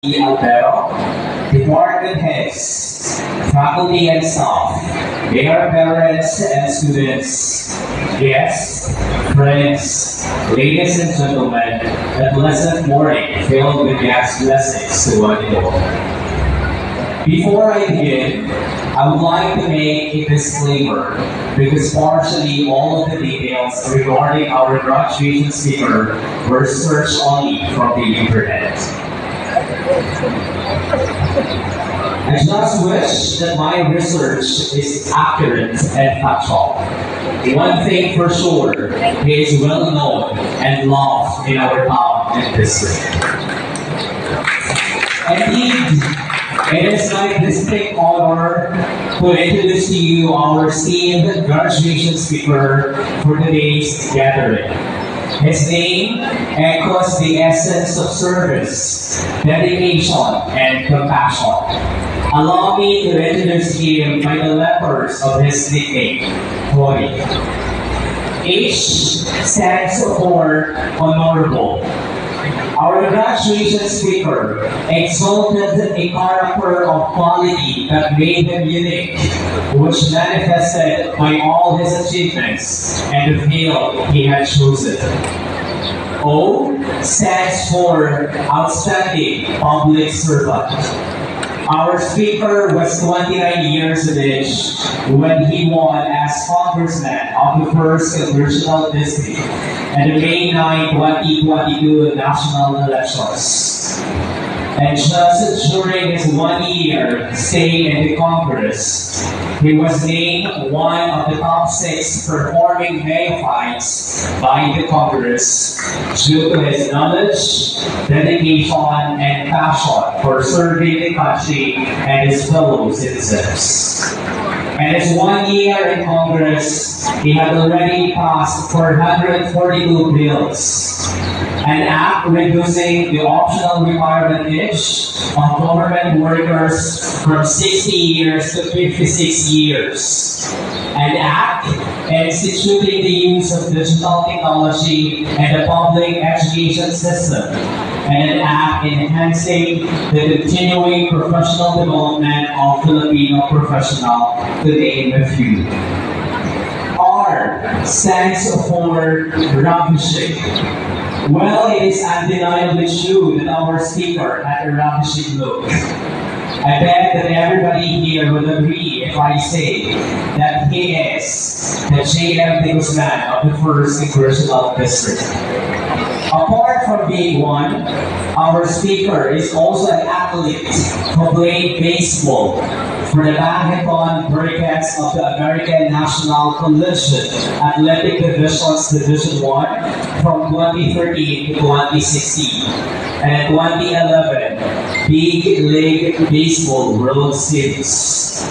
Altero, department heads, faculty and staff, their parents and students, guests, friends, ladies and gentlemen, a pleasant morning filled with God's blessings to one and all. Before I begin, I would like to make a disclaimer because partially all of the details regarding our graduation speaker were searched only from the internet. I just wish that my research is accurate and factual. One thing for sure, he is well known and loved in our town and district. Indeed, it is my distinct honor to introduce to you our esteemed graduation speaker for today's gathering. His name echoes the essence of service, dedication, and compassion. Allow me to introduce him by the letters of his nickname, Hoy. H stands for Honorable. Our graduation speaker exalted a character of quality that made him unique, which manifested by all his achievements and the field he had chosen. O stands for Outstanding Public Servant. Our speaker was 29 years of age when he won as congressman of the 1st Congressional District at the May 9, 2022 national elections. And just during his 1 year stay in the Congress, he was named one of the top 6 performing neophytes by the Congress due to his knowledge, dedication, and passion for serving the country and his fellow citizens. And his 1 year in Congress, he had already passed 442 bills. An act reducing the optional retirement age of government workers from 60 years to 56 years. An act instituting the use of digital technology and the public education system. And an act enhancing the continuing professional development of Filipino professionals, to name a few. R stands for ravishing. Well, it is undeniably true that our speaker had a ravishing look. I bet that everybody here will agree if I say that he is the J.M. de Guzman of the 1st Congressional District. Apart from being one, our speaker is also an athlete who played baseball for the Manhattan Hurricanes of the American National Collegiate Athletic Division's Division 1 from 2013 to 2016, and 2011 Big League Baseball World Series.